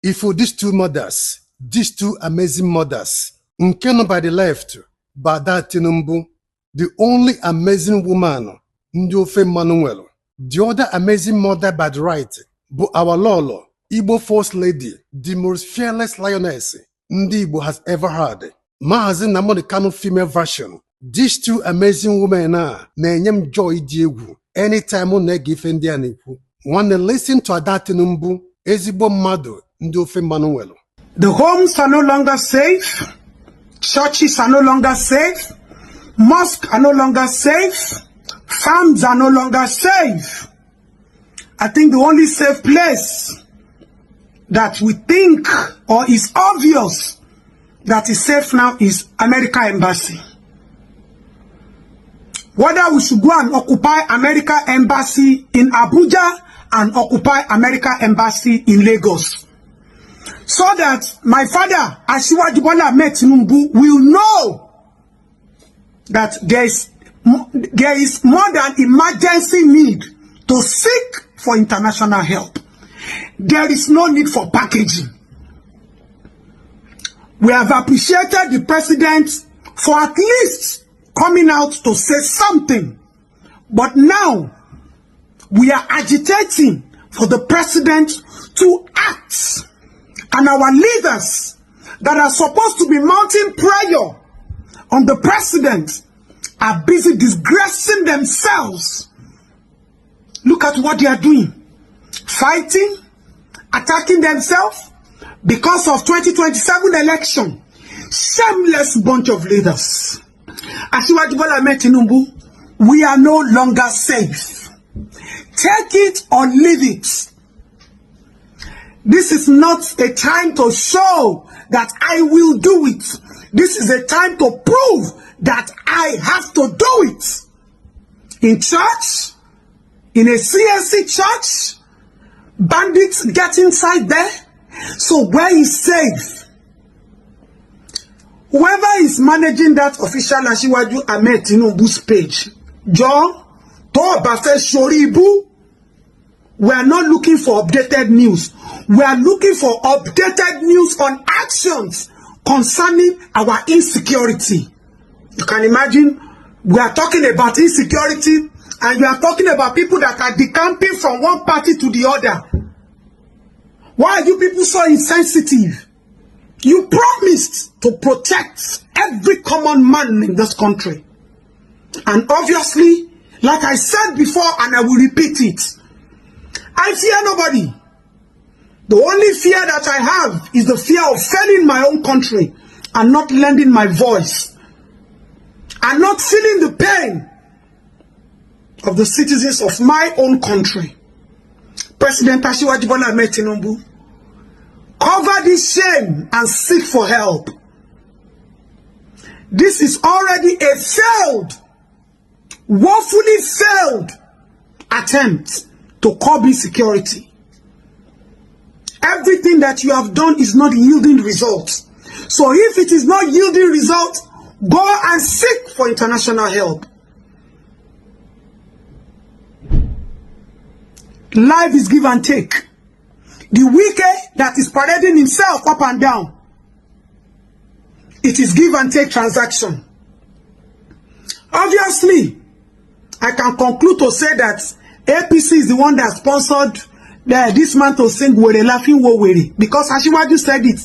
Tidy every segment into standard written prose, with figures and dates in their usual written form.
If these two mothers, these two amazing mothers, nke by the left, Bada Tinubu, the only amazing woman, Ndiofe Manuel, the other amazing mother by the right, but our Lolo, Igbo First Lady, the most fearless lioness Ndi Igbo has ever had. Mahazin Namoni Kanu female version. These two amazing women are Nenyem Joy Diegu. Anytime on give Indianiku. Wanna listen to Ada Tinubu, Ezigbo Madu, Ndiofe Manuel. The homes are no longer safe. Churches are no longer safe. Mosques are no longer safe. Farms are no longer safe. I think the only safe place that we think or is obvious that is safe now is America Embassy. Whether we should go and occupy America Embassy in Abuja and occupy America Embassy in Lagos. So that my father, Asiwaju Bola Ahmed Tinubu, will know that there is more than emergency need to seek for international help. There is no need for packaging. We have appreciated the president for at least coming out to say something. But now, we are agitating for the president to act. And our leaders that are supposed to be mounting prayer on the president are busy disgracing themselves. Look at what they are doing. Fighting, attacking themselves because of 2027 election. Shameless bunch of leaders. Asiwaju Bola Ahmed Tinubu, we are no longer safe. Take it or leave it. This is not a time to show that I will do it. This is a time to prove that I have to do it. In church, in a CSC church, bandits get inside there. So where is safe? Whoever is managing that official Asiwaju Ahmed Tinubu's page, John, Tobafe Shoribu, we are not looking for updated news. We are looking for updated news on actions concerning our insecurity. You can imagine, we are talking about insecurity and you are talking about people that are decamping from one party to the other. Why are you people so insensitive? You promised to protect every common man in this country. And obviously, like I said before, and I will repeat it, I fear nobody. The only fear that I have is the fear of failing my own country and not lending my voice and not feeling the pain of the citizens of my own country. President Asiwaju Bola Ahmed Tinubu, cover this shame and seek for help. This is already a failed, woefully failed attempt to curb insecurity. Everything that you have done is not yielding results. So if it is not yielding results, go and seek for international help. Life is give and take. The wicked that is parading himself up and down, it is give and take transaction. Obviously, I can conclude to say that APC is the one that sponsored this man to sing Were Laughing Wo Were, because Asiwaju said it,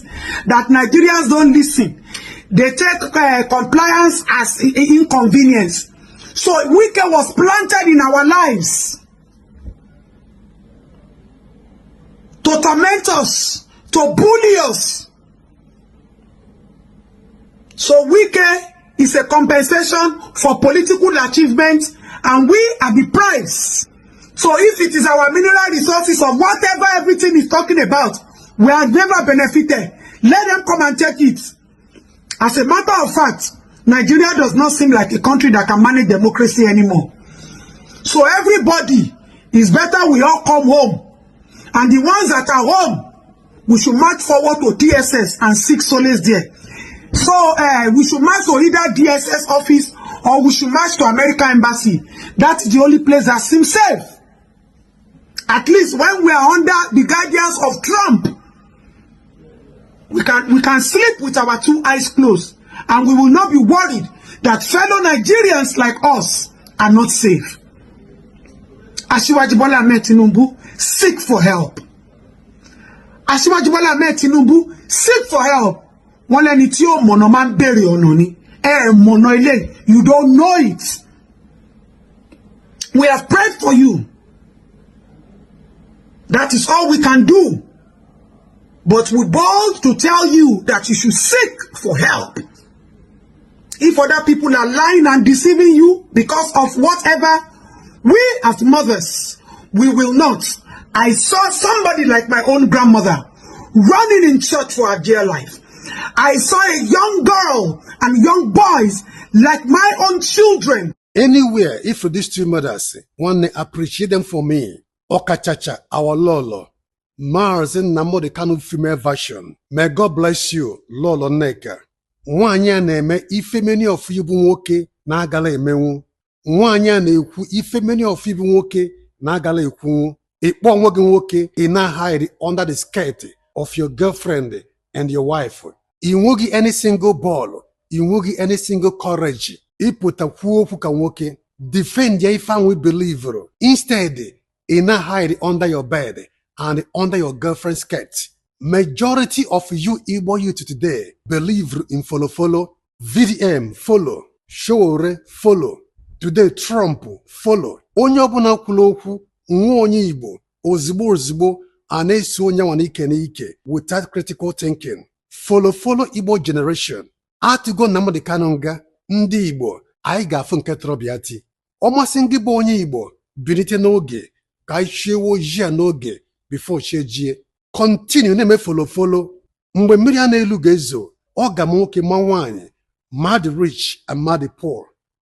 that Nigerians don't listen. They take compliance as inconvenience. So wicked was planted in our lives to torment us, to bully us. So wicked is a compensation for political achievement, and we are the price. So if it is our mineral resources or whatever everything is talking about, we have never benefited. Let them come and take it. As a matter of fact, Nigeria does not seem like a country that can manage democracy anymore. So everybody is better we all come home. And the ones that are home, we should march forward to DSS and seek solace there. So we should march to either DSS office or we should march to American Embassy. That's the only place that seems safe. At least when we are under the guidance of Trump, can sleep with our 2 eyes closed, and we will not be worried that fellow Nigerians like us are not safe. Asiwaju Bola Ahmed Tinubu, seek for help. Asiwaju Bola Ahmed Tinubu, seek for help. Wọ́n lẹ́ni tí ó mọ̀nà máa ń bèrè ọ̀nà ni. Mọ̀nà ilé, you don't know it. We have prayed for you. That is all we can do. But we bold to tell you that you should seek for help. If other people are lying and deceiving you because of whatever, we as mothers, we will not. I saw somebody like my own grandmother running in church for her dear life. I saw a young girl and young boys like my own children. Anywhere, if these 2 mothers want to appreciate them for me, Okachacha, our Lolo, Mars and Namo the Kanu female version. May God bless you, Lolo Neka. Nwanya na-eme ife many of you bụ nwoke na-agala emenwu. Nwanya na-ekwu ife many of you bụ nwoke na-agala ekwu. Ịkpọ onwe gị nwoke, ị na-hide under the skirt of your girlfriend and your wife. Ị nweghị any single ball, ị nweghị any single courage. Ịpụta kwuo okwu ka nwoke, defend ya ife ahụ believe. Instead, ị na-hide under your bed and under your girlfriend's skirt. Majority of you Igbo youth today believe in follow, VDM follow, Showore follow, today Trump follow. Onye ọbụla kwuru okwu nwa onye Igbo ozigbo a na-eso onye nwa n'ike n'ike without critical thinking. Follow Igbo generation. Atụgo Nnamdi Kanu nga ndị Igbo anyị ga-afụ nke trọbịati. Ọmasị ndị bụ onye Igbo bilite n'oge ka anyị chiewo ojii a n'oge before chiejie. Continue na-eme follow. Mgbe mmiri a na-elu ga-ezo, ọ ga ma nwoke ma nwaanyị, ma the rich and ma the poor.